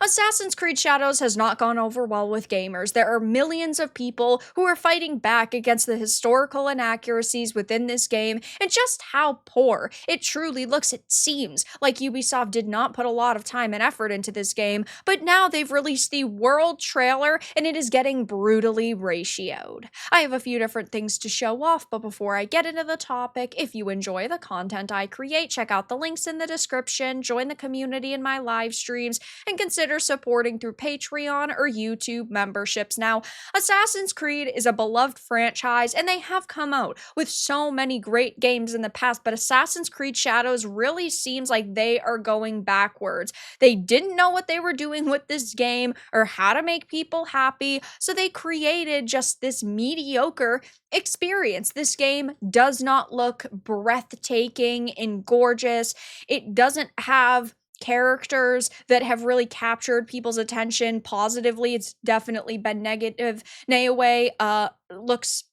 Assassin's Creed Shadows has not gone over well with gamers. There are millions of people who are fighting back against the historical inaccuracies within this game and just how poor it truly looks. It seems like Ubisoft did not put a lot of time and effort into this game, but now they've released the world trailer and it is getting brutally ratioed. I have a few different things to show off, but before I get into the topic, if you enjoy the content I create, check out the links in the description, join the community in my live streams, and consider supporting through Patreon or YouTube memberships. Now, Assassin's Creed is a beloved franchise, and they have come out with so many great games in the past, but Assassin's Creed Shadows really seems like they are going backwards. They didn't know what they were doing with this game or how to make people happy, so they created just this mediocre experience. This game does not look breathtaking and gorgeous. It doesn't have characters that have really captured people's attention positively. It's definitely been negative. Naoe looks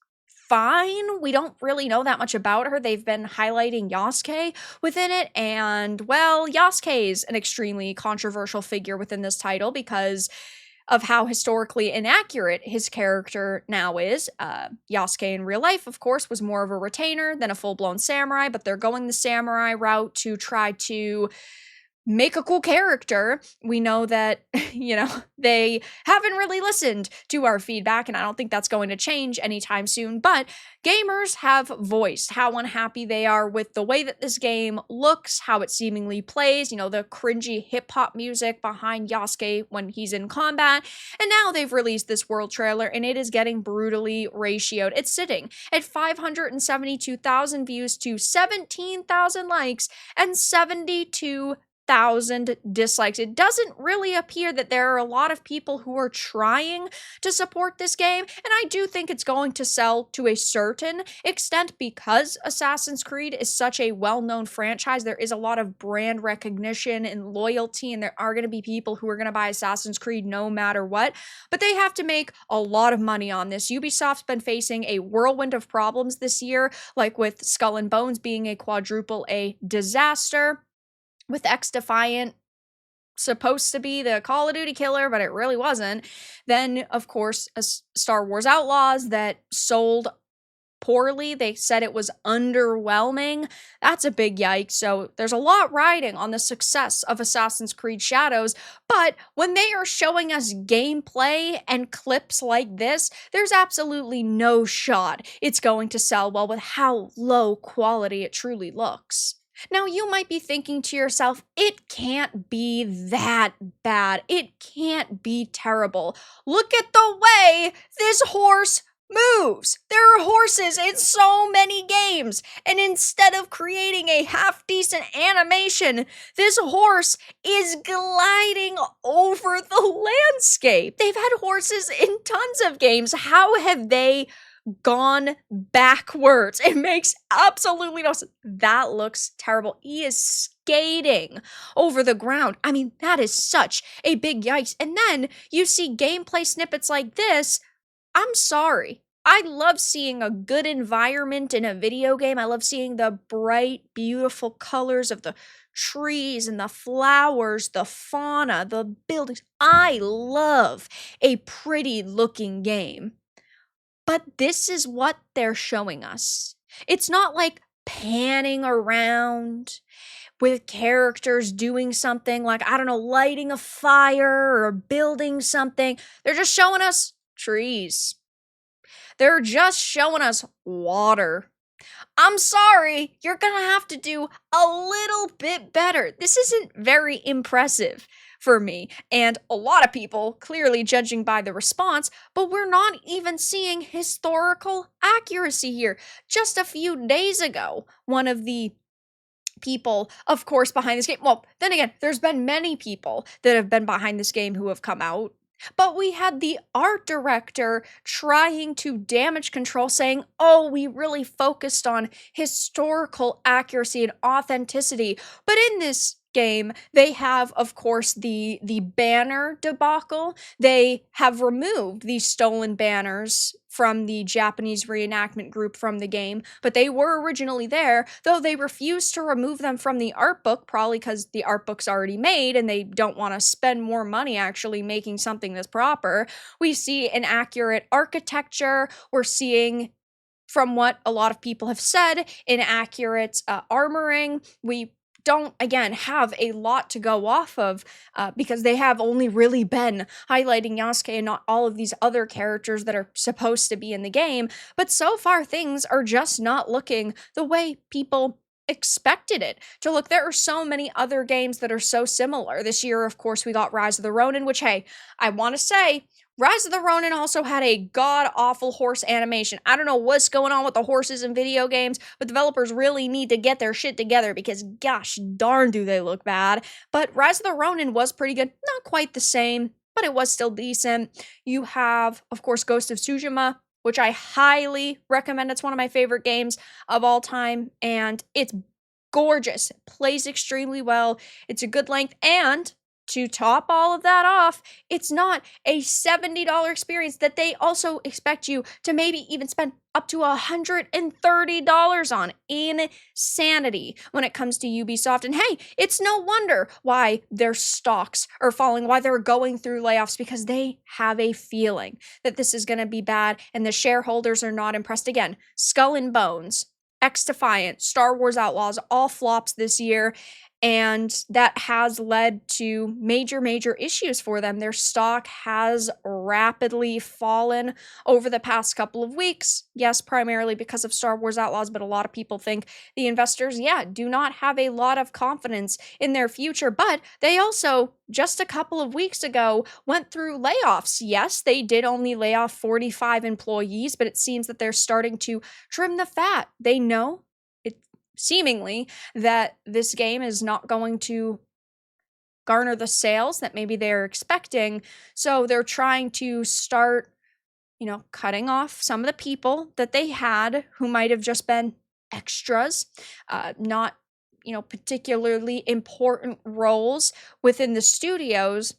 fine. We don't really know that much about her. They've been highlighting Yasuke within it, and well, Yasuke is an extremely controversial figure within this title because of how historically inaccurate his character now is. Yasuke in real life, of course, was more of a retainer than a full-blown samurai, but they're going the samurai route to try to make a cool character. We know that, they haven't really listened to our feedback, and I don't think that's going to change anytime soon, but gamers have voiced how unhappy they are with the way that this game looks, how it seemingly plays, the cringy hip-hop music behind Yasuke when he's in combat, and now they've released this world trailer, and it is getting brutally ratioed. It's sitting at 572,000 views to 17,000 likes and 72,000 dislikes. It doesn't really appear that there are a lot of people who are trying to support this game, and I do think it's going to sell to a certain extent because Assassin's Creed is such a well-known franchise. There is a lot of brand recognition and loyalty, and there are going to be people who are going to buy Assassin's Creed no matter what, but they have to make a lot of money on this. Ubisoft's been facing a whirlwind of problems this year, like with Skull and Bones being a quadruple A disaster, with X-Defiant supposed to be the Call of Duty killer, but it really wasn't. Then, of course, Star Wars Outlaws that sold poorly. They said it was underwhelming. That's a big yikes. So there's a lot riding on the success of Assassin's Creed Shadows, but when they are showing us gameplay and clips like this, there's absolutely no shot it's going to sell well with how low quality it truly looks. Now, you might be thinking to yourself, it can't be that bad. It can't be terrible. Look at the way this horse moves. There are horses in so many games, and instead of creating a half-decent animation, this horse is gliding over the landscape. They've had horses in tons of games. How have they gone backwards? It makes absolutely no sense. That looks terrible. He is skating over the ground. I mean, that is such a big yikes. And then you see gameplay snippets like this. I'm sorry. I love seeing a good environment in a video game. I love seeing the bright, beautiful colors of the trees and the flowers, the fauna, the buildings. I love a pretty looking game. But this is what they're showing us. It's not like panning around with characters doing something like, I don't know, lighting a fire or building something. They're just showing us trees. They're just showing us water. I'm sorry, you're gonna have to do a little bit better. This isn't very impressive for me, and a lot of people clearly judging by the response, but we're not even seeing historical accuracy here. Just a few days ago, one of the people, of course, behind this game, well, then again, there's been many people that have been behind this game who have come out, but we had the art director trying to damage control, saying, oh, we really focused on historical accuracy and authenticity. But in this game, they have, of course, the banner debacle. They have removed these stolen banners from the Japanese reenactment group from the game, but they were originally there, though they refused to remove them from the art book, probably because the art book's already made and they don't want to spend more money actually making something that's proper. We see inaccurate architecture. We're seeing, from what a lot of people have said, inaccurate armoring. We don't, again, have a lot to go off of because they have only really been highlighting Yasuke and not all of these other characters that are supposed to be in the game. But so far, things are just not looking the way people expected it to look. There are so many other games that are so similar. This year, of course, we got Rise of the Ronin, which, hey, I want to say, Rise of the Ronin also had a god-awful horse animation. I don't know what's going on with the horses in video games, but developers really need to get their shit together because gosh darn do they look bad. But Rise of the Ronin was pretty good. Not quite the same, but it was still decent. You have, of course, Ghost of Tsushima, which I highly recommend. It's one of my favorite games of all time, and it's gorgeous. It plays extremely well. It's a good length, and to top all of that off, it's not a $70 experience that they also expect you to maybe even spend up to $130 on. Insanity when it comes to Ubisoft. And hey, it's no wonder why their stocks are falling, why they're going through layoffs, because they have a feeling that this is going to be bad and the shareholders are not impressed. Again, Skull and Bones, X-Defiant, Star Wars Outlaws, all flops this year. And that has led to major issues for them. Their stock has rapidly fallen over the past couple of weeks. Yes, primarily because of Star Wars Outlaws, but a lot of people think the investors, do not have a lot of confidence in their future. But they also, just a couple of weeks ago, went through layoffs. Yes, they did only lay off 45 employees, but it seems that they're starting to trim the fat. They know seemingly that this game is not going to garner the sales that maybe they're expecting. So they're trying to start, cutting off some of the people that they had who might have just been extras, not, particularly important roles within the studios.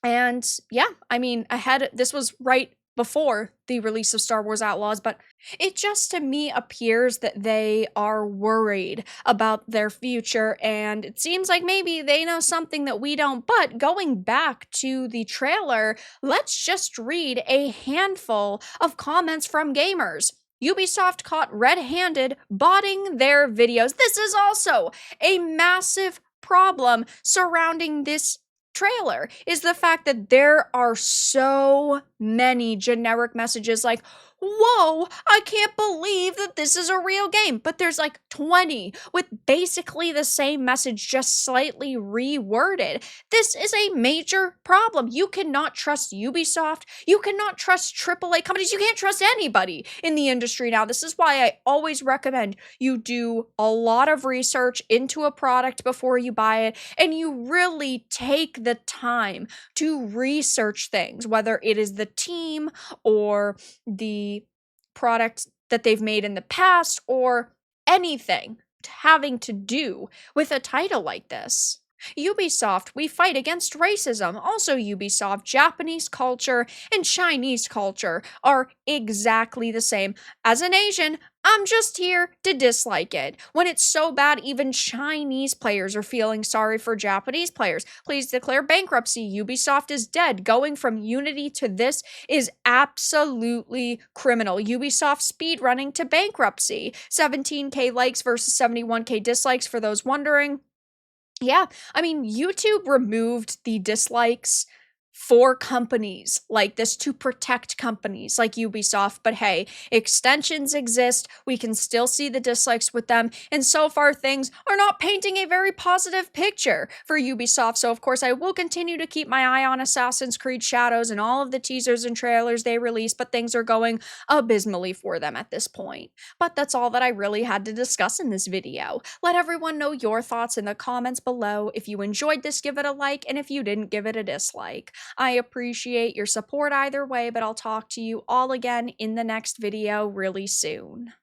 And this was right before the release of Star Wars Outlaws, but it just to me appears that they are worried about their future, and it seems like maybe they know something that we don't. But going back to the trailer, let's just read a handful of comments from gamers. Ubisoft caught red-handed botting their videos. This is also a massive problem surrounding this trailer, is the fact that there are so many generic messages like, whoa, I can't believe that this is a real game. But there's like 20 with basically the same message, just slightly reworded. This is a major problem. You cannot trust Ubisoft. You cannot trust AAA companies. You can't trust anybody in the industry now. This is why I always recommend you do a lot of research into a product before you buy it, and you really take the time to research things, whether it is the team or the product that they've made in the past or anything having to do with a title like this. Ubisoft, we fight against racism. Also Ubisoft, Japanese culture and Chinese culture are exactly the same. As an Asian, I'm just here to dislike it. When it's so bad, even Chinese players are feeling sorry for Japanese players. Please declare bankruptcy. Ubisoft is dead. Going from Unity to this is absolutely criminal. Ubisoft speedrunning to bankruptcy. 17K likes versus 71K dislikes for those wondering. Yeah, YouTube removed the dislikes for companies like this to protect companies like Ubisoft, but hey, extensions exist. We can still see the dislikes with them, and so far things are not painting a very positive picture for Ubisoft. So of course I will continue to keep my eye on Assassin's Creed Shadows and all of the teasers and trailers they release, but things are going abysmally for them at this point. But that's all that I really had to discuss in this video. Let everyone know your thoughts in the comments below. If you enjoyed this, give it a like, and if you didn't, give it a dislike. I appreciate your support either way, but I'll talk to you all again in the next video really soon.